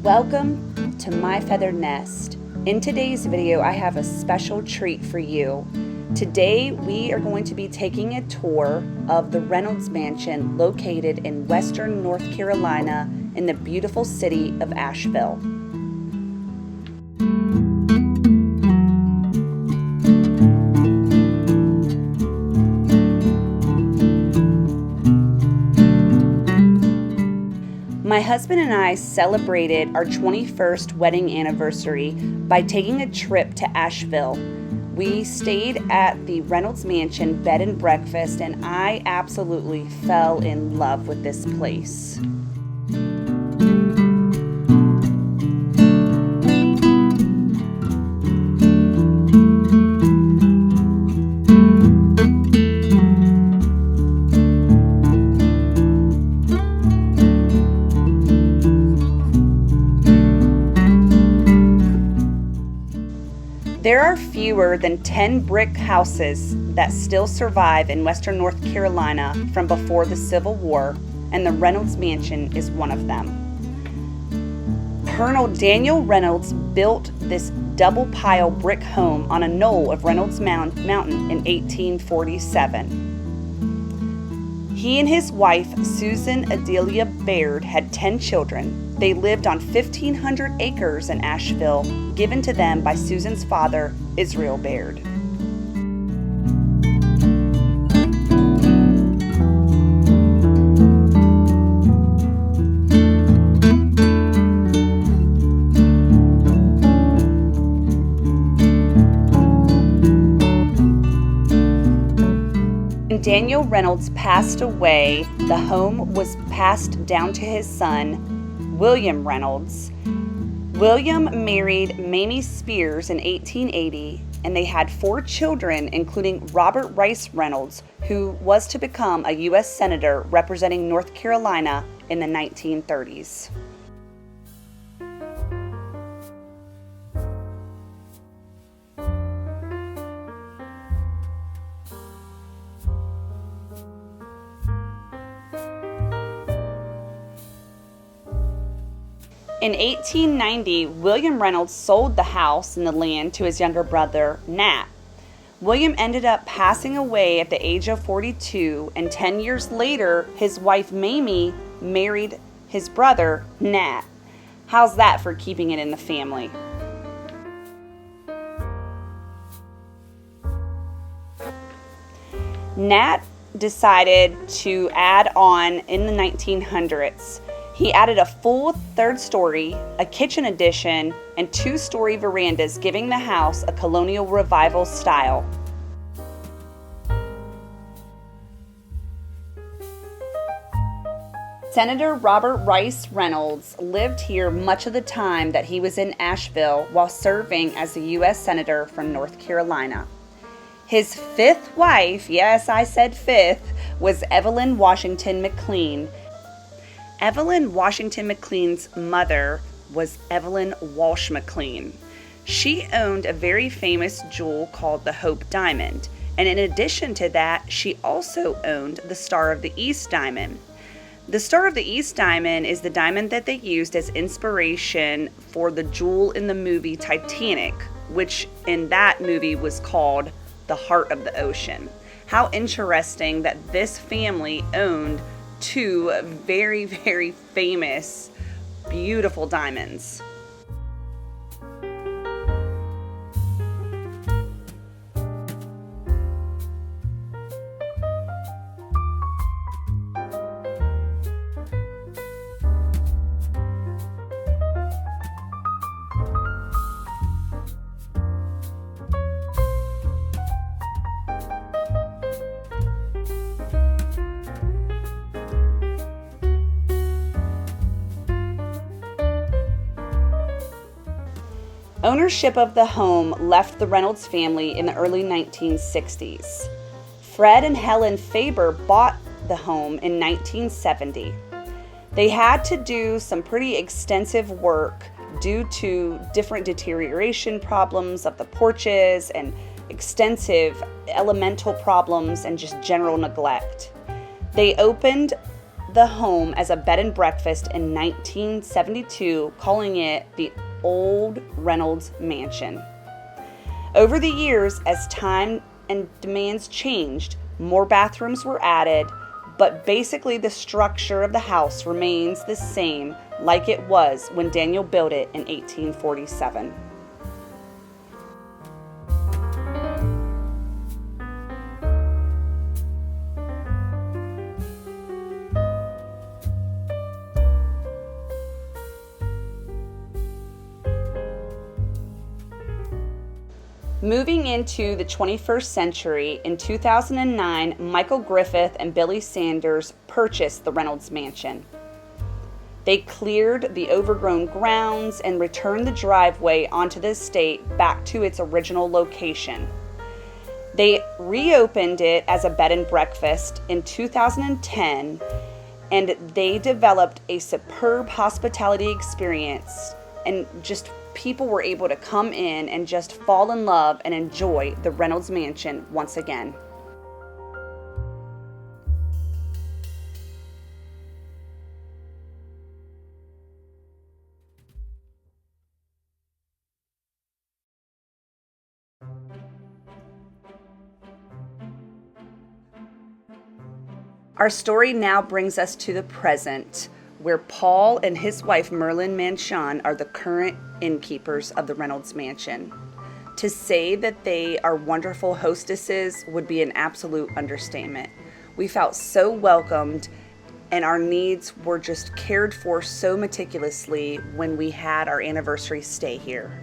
Welcome to My Feathered Nest. In today's video, I have a special treat for you. Today, we are going to be taking a tour of the Reynolds Mansion located in western North Carolina in the beautiful city of Asheville. My husband and I celebrated our 21st wedding anniversary by taking a trip to Asheville. We stayed at the Reynolds Mansion bed and breakfast, and I absolutely fell in love with this place. There are fewer than 10 brick houses that still survive in western North Carolina from before the Civil War, and the Reynolds Mansion is one of them. Colonel Daniel Reynolds built this double-pile brick home on a knoll of Reynolds Mountain in 1847. He and his wife, Susan Adelia Baird, had 10 children. They lived on 1,500 acres in Asheville, given to them by Susan's father, Israel Baird. When Daniel Reynolds passed away, the home was passed down to his son, William Reynolds. William married Mamie Spears in 1880, and they had 4 children, including Robert Rice Reynolds, who was to become a U.S. Senator representing North Carolina in the 1930s. In 1890, William Reynolds sold the house and the land to his younger brother, Nat. William ended up passing away at the age of 42, and 10 years later, his wife Mamie married his brother, Nat. How's that for keeping it in the family? Nat decided to add on in the 1900s. He added a full 3rd story, a kitchen addition, and 2-story verandas, giving the house a colonial revival style. Senator Robert Rice Reynolds lived here much of the time that he was in Asheville while serving as a U.S. Senator from North Carolina. His 5th wife, yes, I said 5th, was Evelyn Washington McLean. Evelyn Washington McLean's mother was Evelyn Walsh McLean. She owned a very famous jewel called the Hope Diamond, and in addition to that, she also owned the Star of the East Diamond. The Star of the East Diamond is the diamond that they used as inspiration for the jewel in the movie Titanic, which in that movie was called the Heart of the Ocean. How interesting that this family owned 2 very, very famous, beautiful diamonds. Ownership of the home left the Reynolds family in the early 1960s. Fred and Helen Faber bought the home in 1970. They had to do some pretty extensive work due to different deterioration problems of the porches and extensive elemental problems and just general neglect. They opened the home as a bed and breakfast in 1972, calling it the Old Reynolds Mansion. Over the years, as time and demands changed, more bathrooms were added, but basically the structure of the house remains the same like it was when Daniel built it in 1847. Moving into the 21st century, in 2009, Michael Griffith and Billy Sanders purchased the Reynolds Mansion. They cleared the overgrown grounds and returned the driveway onto the estate back to its original location. They reopened it as a bed and breakfast in 2010, and they developed a superb hospitality experience, and just people were able to come in and just fall in love and enjoy the Reynolds Mansion once again. Our story now brings us to the present, where Paul and his wife Merlin Manshon are the current innkeepers of the Reynolds Mansion. To say that they are wonderful hostesses would be an absolute understatement. We felt so welcomed, and our needs were just cared for so meticulously when we had our anniversary stay here.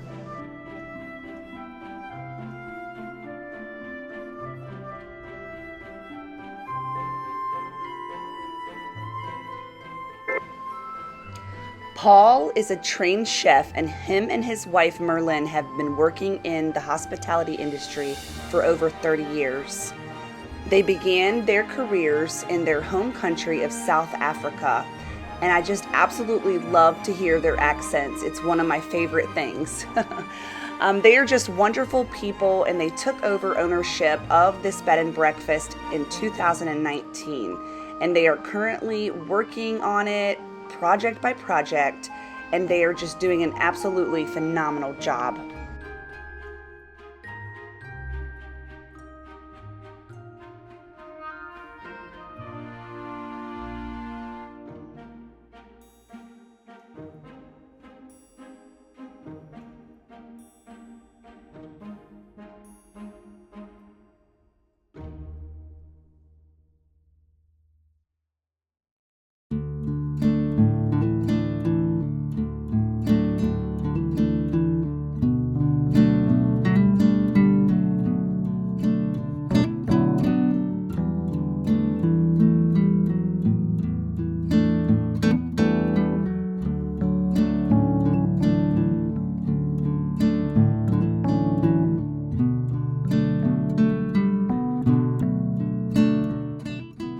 Paul is a trained chef, and him and his wife Merlin have been working in the hospitality industry for over 30 years. They began their careers in their home country of South Africa, and I just absolutely love to hear their accents. It's one of my favorite things. They are just wonderful people, and they took over ownership of this bed and breakfast in 2019, and they are currently working on it project by project, and they are just doing an absolutely phenomenal job.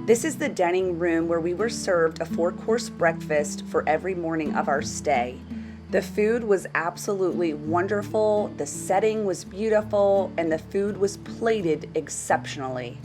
This is the dining room where we were served a 4-course breakfast for every morning of our stay. The food was absolutely wonderful, the setting was beautiful, and the food was plated exceptionally.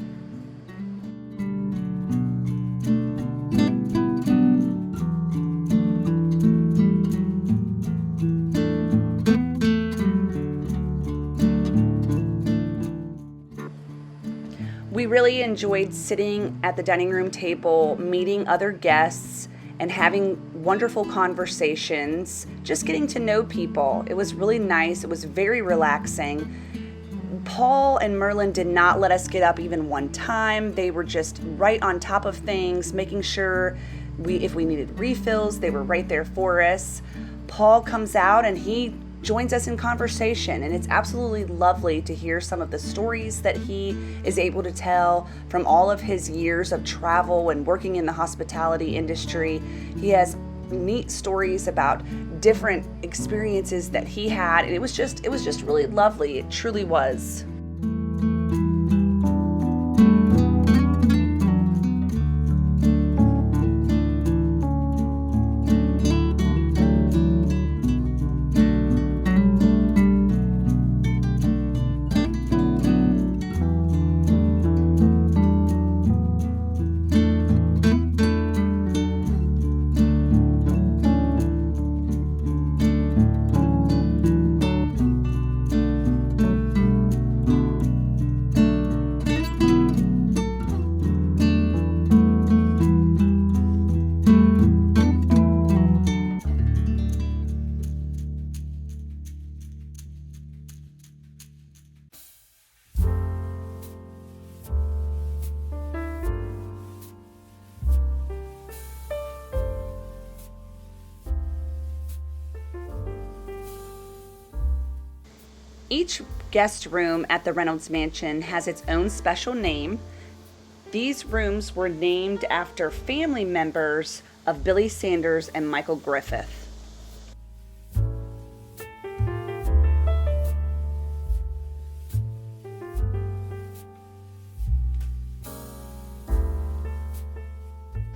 We really enjoyed sitting at the dining room table, meeting other guests, and having wonderful conversations, just getting to know people. It was really nice. It was very relaxing. Paul and Merlin did not let us get up even one time. They were just right on top of things, making sure if we needed refills, they were right there for us. Paul comes out and he joins us in conversation, and it's absolutely lovely to hear some of the stories that he is able to tell from all of his years of travel and working in the hospitality industry. He has neat stories about different experiences that he had, and it was just really lovely. It truly was. Each guest room at the Reynolds Mansion has its own special name. These rooms were named after family members of Billy Sanders and Michael Griffith.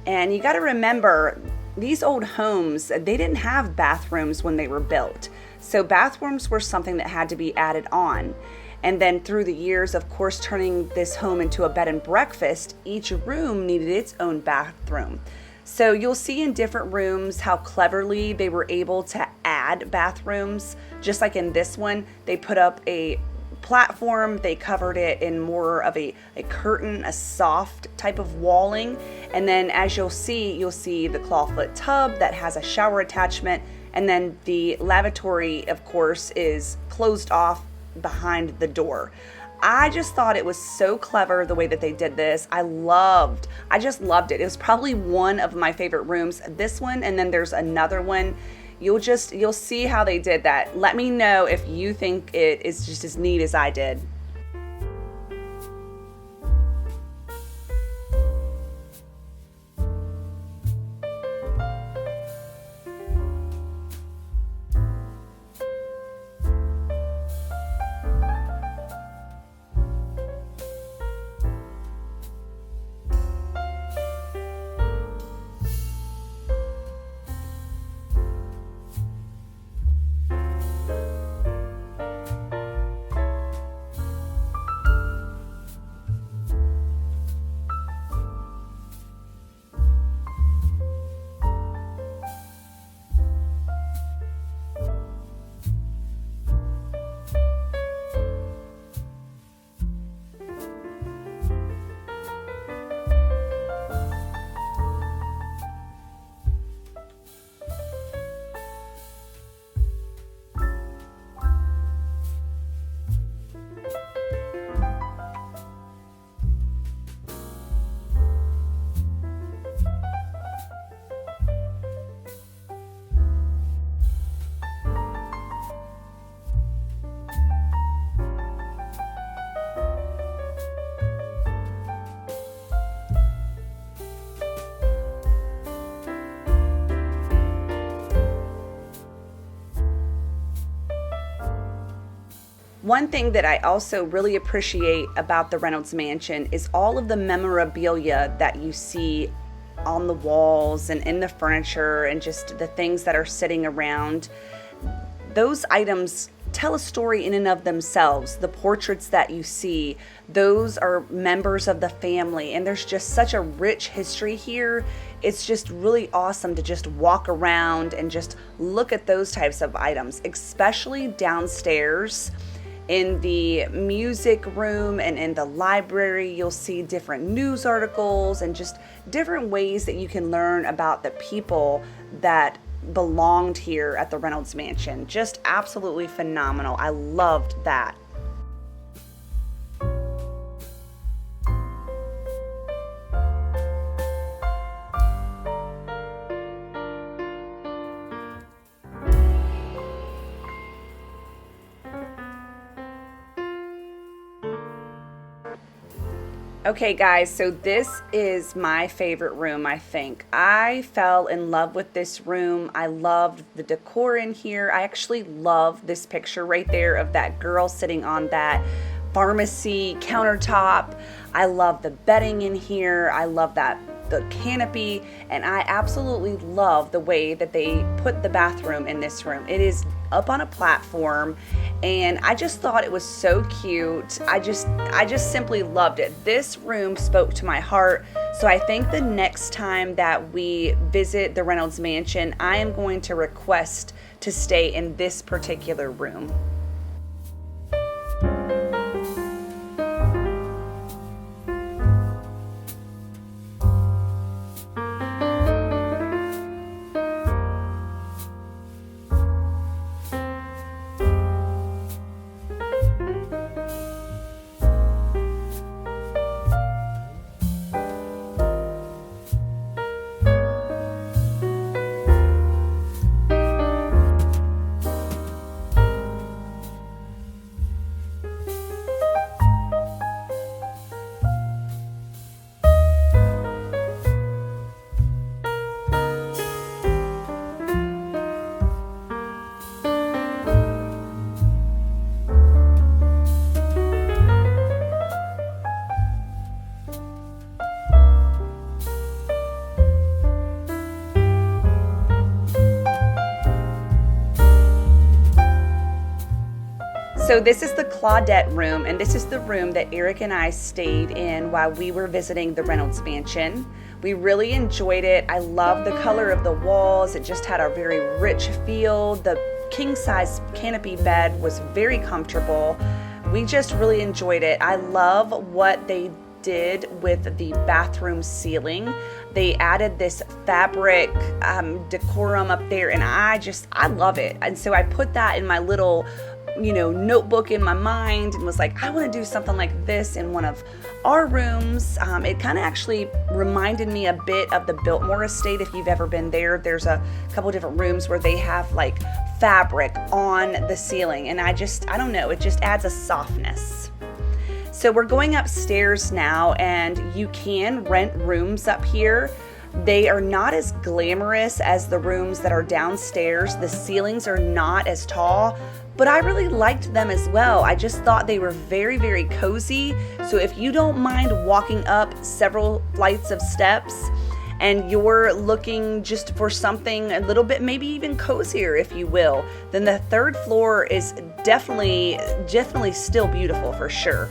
And you got to remember, these old homes, they didn't have bathrooms when they were built. So bathrooms were something that had to be added on. And then through the years, of course, turning this home into a bed and breakfast, each room needed its own bathroom. So you'll see in different rooms how cleverly they were able to add bathrooms. Just like in this one, they put up a platform, they covered it in more of a curtain, a soft type of walling. And then as you'll see the clawfoot tub that has a shower attachment. And then the lavatory, of course, is closed off behind the door. I just thought it was so clever the way that they did this. I just loved it. It was probably one of my favorite rooms. This one, and then there's another one. You'll see how they did that. Let me know if you think it is just as neat as I did. One thing that I also really appreciate about the Reynolds Mansion is all of the memorabilia that you see on the walls and in the furniture and just the things that are sitting around. Those items tell a story in and of themselves. The portraits that you see, those are members of the family, and there's just such a rich history here. It's just really awesome to just walk around and just look at those types of items, especially downstairs. In the music room and in the library, you'll see different news articles and just different ways that you can learn about the people that belonged here at the Reynolds Mansion. Just absolutely phenomenal. I loved that. Okay guys, so this is my favorite room, I think. I fell in love with this room. I loved the decor in here. I actually love this picture right there of that girl sitting on that pharmacy countertop. I love the bedding in here. I love the canopy, and I absolutely love the way that they put the bathroom in this room. It is up on a platform, and I just thought it was so cute. I just simply loved it. This room spoke to my heart. So I think the next time that we visit the Reynolds Mansion, I am going to request to stay in this particular room. So this is the Claudette room, and this is the room that Eric and I stayed in while we were visiting the Reynolds Mansion. We really enjoyed it. I love the color of the walls. It just had a very rich feel. The king-size canopy bed was very comfortable. We just really enjoyed it. I love what they did with the bathroom ceiling. They added this fabric decorum up there, and I love it. And so I put that in my little notebook in my mind and was like, I want to do something like this in one of our rooms. It kind of actually reminded me a bit of the Biltmore estate. If you've ever been there, there's a couple different rooms where they have like fabric on the ceiling, and I don't know, it just adds a softness. So we're going upstairs now, and you can rent rooms up here. They are not as glamorous as the rooms that are downstairs. The ceilings are not as tall, but I really liked them as well. I just thought they were very, very cozy. So if you don't mind walking up several flights of steps and you're looking just for something a little bit, maybe even cozier, if you will, then the third floor is definitely still beautiful for sure.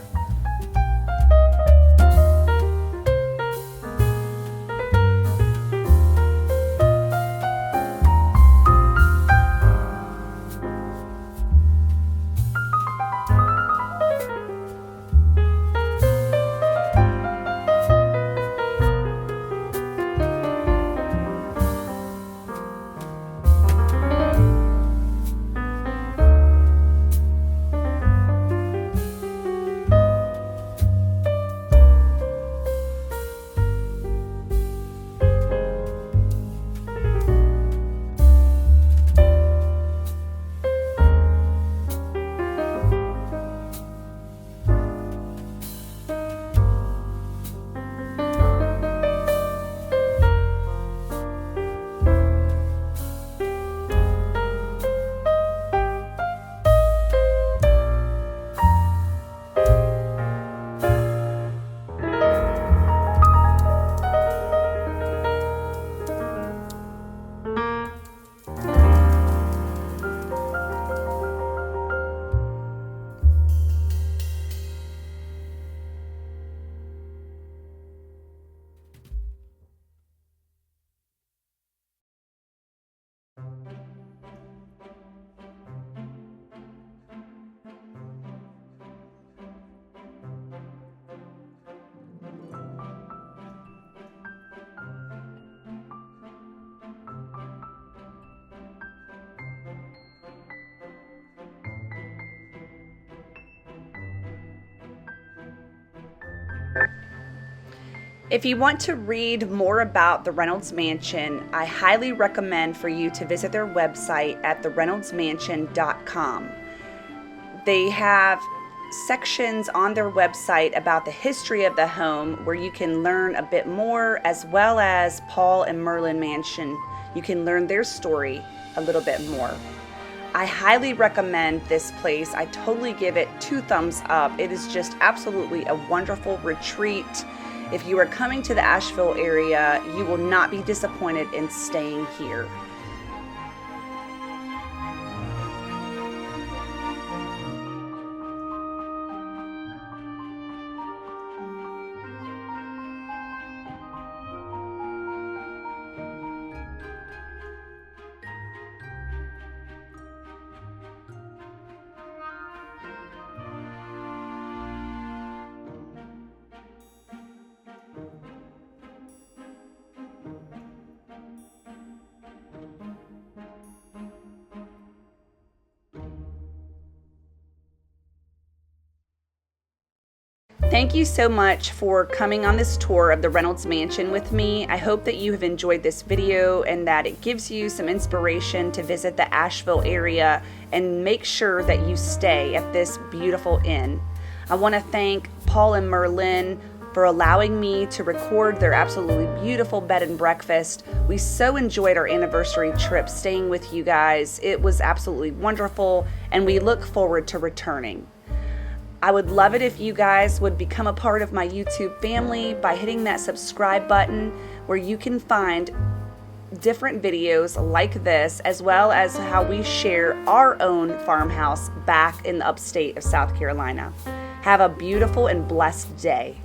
If you want to read more about the Reynolds Mansion, I highly recommend for you to visit their website at thereynoldsmansion.com. They have sections on their website about the history of the home where you can learn a bit more, as well as Paul and Merlin Manshon. You can learn their story a little bit more. I highly recommend this place. I totally give it 2 thumbs up. It is just absolutely a wonderful retreat. If you are coming to the Asheville area, you will not be disappointed in staying here. Thank you so much for coming on this tour of the Reynolds Mansion with me. I hope that you have enjoyed this video and that it gives you some inspiration to visit the Asheville area and make sure that you stay at this beautiful inn. I want to thank Paul and Merlin for allowing me to record their absolutely beautiful bed and breakfast. We so enjoyed our anniversary trip staying with you guys. It was absolutely wonderful, and we look forward to returning. I would love it if you guys would become a part of my YouTube family by hitting that subscribe button, where you can find different videos like this, as well as how we share our own farmhouse back in the upstate of South Carolina. Have a beautiful and blessed day.